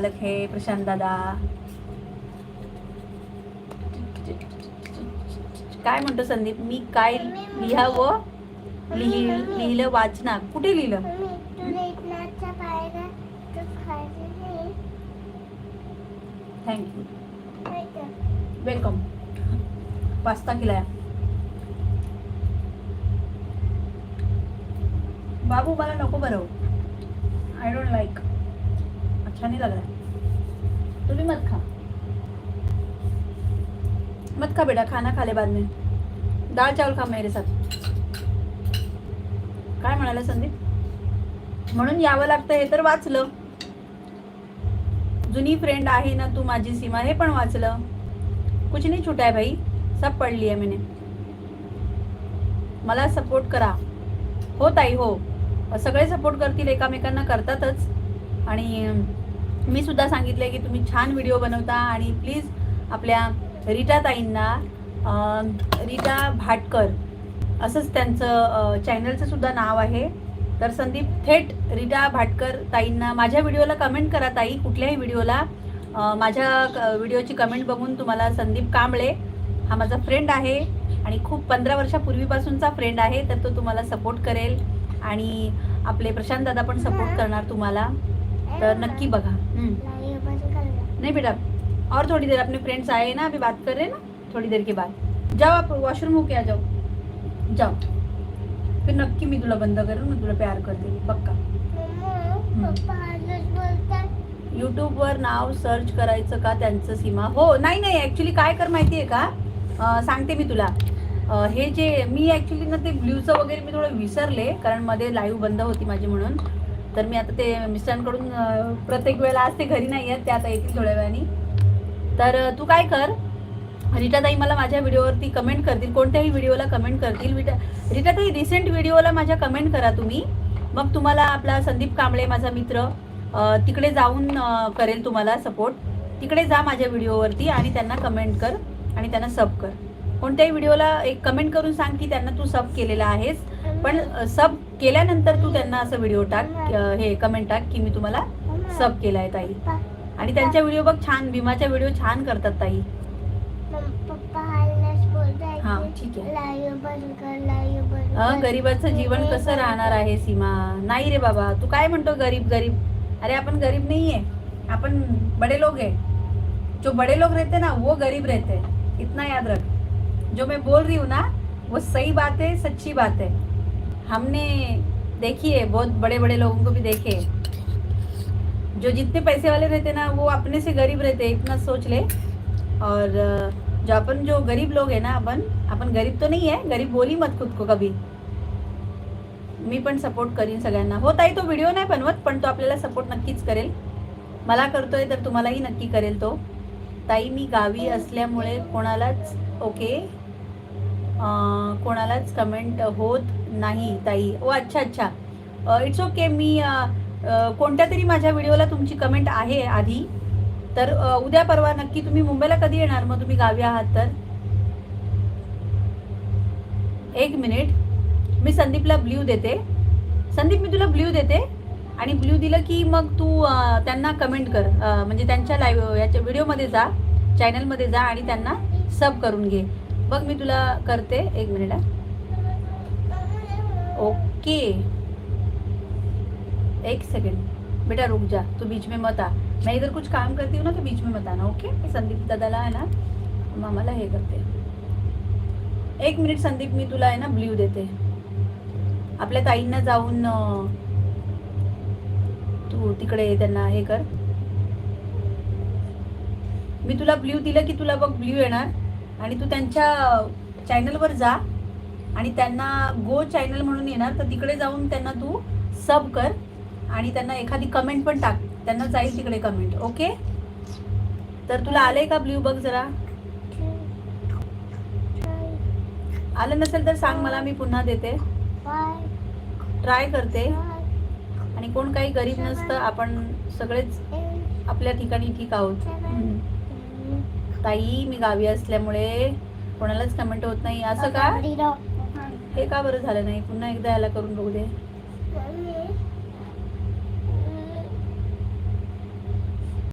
मालक है प्रशांत दादा. काय म्हणतो संदीप? मी काय लिहावं? लिहिलं वाचना. कुठे लिहिलं? Thank you, welcome. पास्ता खिलाया. बाबू मला नको बरं, आई डोंट लाइक, अच्छा नहीं लग रहा. तू भी मत खा, मत खा बेटा, खाना खा ले बाद में. दाल चावल खा मेरे साथ. काय म्हणाला संदीप? म्हणून यावं लागतं हे तर वाचलं. जुनी फ्रेंड आहे ना तू माझी सीमा, हे पण वाचलं. कुछ नहीं छूटा है भाई, सब पढ़ लिया मैंने. मला सपोर्ट करा. हो ताई, हो, सगळे सपोर्ट करतील, एकामेकांना करतातच. आणि मी सुद्धा सांगितलंय की तुम्ही छान व्हिडिओ बनवता आणि प्लीज आपल्या रीटा ताईंना, रीटा भाटकर असंच त्यांचं चॅनलचं सुद्धा नाव आहे. तर संदीप थेट रीटा भाटकर ताईंना माझ्या व्हिडिओला कमेंट करा ताई. कुठल्याही व्हिडिओला माझ्या व्हिडिओची कमेंट बघून तुम्हाला संदीप कांबळे हा माझा फ्रेंड आहे आणि खूप 15 वर्षापूर्वीपासूनचा फ्रेंड आहे, तर तो तुम्हाला सपोर्ट करेल. आणि आपले प्रशांत दादा पण सपोर्ट करणार तुम्हाला. तर नक्की बघा. नहीं बेटा, और थोड़ी देर, अपने फ्रेंड्स आए ना, अभी बात कर रहे हैं ना, थोड़ी देर के बाद जाओ आप वॉशरूम होके आ जाओ. जाओ, फिर नक्की मी तुला बंद करेन, मी तुला प्यार करते पक्का. यूट्यूबवर नाव सर्च करायचं का त्यांचं सीमा? हो, नाही नाही, ॲक्च्युली काय कर माहिती आहे का, सांगते मी तुला. हे जे मी ॲक्च्युली ना ते ब्ल्यूचं वगैरे मी थोडं विसरले, कारण मध्ये लाईव्ह बंद होती माझी म्हणून. तर मी आता ते मिस्टरांकडून प्रत्येक वेळेला आज ते घरी नाही आहेत, ते आता येतील थोड्या वेळाने. तर तू काय कर, रीटाताई मला माझ्या व्हिडिओवरती कमेंट करतील, कोणत्याही व्हिडिओला कमेंट करतील. रीटाताई रिसेंट व्हिडिओला माझ्या कमेंट करा तुम्ही, मग तुम्हाला आपला संदीप कांबळे माझा मित्र तिकडे जाऊन करेल तुम्हाला सपोर्ट. तिकडे जा माझ्या व्हिडिओवरती आणि त्यांना कमेंट कर आणि त्यांना सब कर. कोणत्याही व्हिडिओला एक कमेंट करून सांग की त्यांना तू सब केलेला आहेस, पण सब केल्यानंतर तू त्यांना असं व्हिडिओ टाक, हे कमेंट टाक की मी तुम्हाला सब केला आहे ताई. आणि त्यांच्या व्हिडिओ बघ छान, भीमाच्या व्हिडिओ छान करतात ताई. हां ठीक आहे. गरीबाचं जीवन कसं राहणार आहे सीमा? नाही रे बाबा, तू काय म्हणतो गरीब गरीब? अरे अपन गरीब नहीं है, अपन बड़े लोग हैं. जो बड़े लोग रहते ना वो गरीब रहते हैं, इतना याद रख. जो मैं बोल रही हूँ ना वो सही बात है, सच्ची बात है. हमने देखी है, बहुत बड़े बड़े लोगों को भी देखे. जो जितने पैसे वाले रहते ना वो अपने से गरीब रहते, इतना सोच ले. और जो अपन जो गरीब लोग है ना, अपन गरीब तो नहीं है, गरीब बोली मत खुद को कभी. मी पण सपोर्ट करीन सगळ्यांना. हो ताई, तो व्हिडिओ नाही बनवत पण तो आपल्याला सपोर्ट नक्कीच करेल. मला करतोय तर तुम्हालाही नक्की करेल तो. ताई मी गावी असल्यामुळे कोणालाच कोणालाच कमेंट होत नाही ताई. ओ अच्छा अच्छा, इट्स ओके. मी कोणत्या तरी माझ्या व्हिडिओला तुमची कमेंट आहे आधी. तर उद्या परवा नक्की. तुम्ही मुंबईला कधी येणार मग? तुम्ही गावी आहात तर? एक मिनिट, मी संदीपला ब्ल्यू देते. संदीप मी तुला ब्ल्यू देते आणि ब्ल्यू दिलं की मग तू त्यांना कमेंट कर, म्हणजे त्यांच्या लाईव्ह याच्या व्हिडिओमध्ये जा, चॅनलमध्ये जा आणि त्यांना सब करून घे. बघ मी तुला करते, एक मिनिट. ओके, एक सेकंड बेटा, रुक जा, तू बीच में मत आ. मैं इधर कुछ काम करती हूँ ना, तो बीच में मत आना. ओके, संदीप दादाला आहे ना, मामाला हे करते. एक मिनिट संदीप, मी तुला आहे ना ब्ल्यू देते. आपल्या ताईंना जाऊन तू तिकडे त्यांना हे कर. मी तुला ब्ल्यू दिलं की तुला बघ ब्ल्यू येणार आणि तू त्यांच्या चॅनलवर जा आणि त्यांना गो चॅनल म्हणून येणार, तर तिकडे जाऊन त्यांना तू सब कर आणि त्यांना एखादी कमेंट पण टाक, त्यांना जाईल तिकडे कमेंट. ओके, तर तुला आलंय का ब्ल्यू? बघ जरा. आलं नसेल तर सांग मला, मी पुन्हा देते. ट्राय करते. आणि कोण काही गरीब नसतं, आपण सगळेच आपल्या ठिकाणी ठीक आहोत. ताई मी गावी असल्यामुळे कोणालाच कमेंट होत नाही. असं का? हे का बरं झालं नाही? पुन्हा एकदा याला करून बघू दे.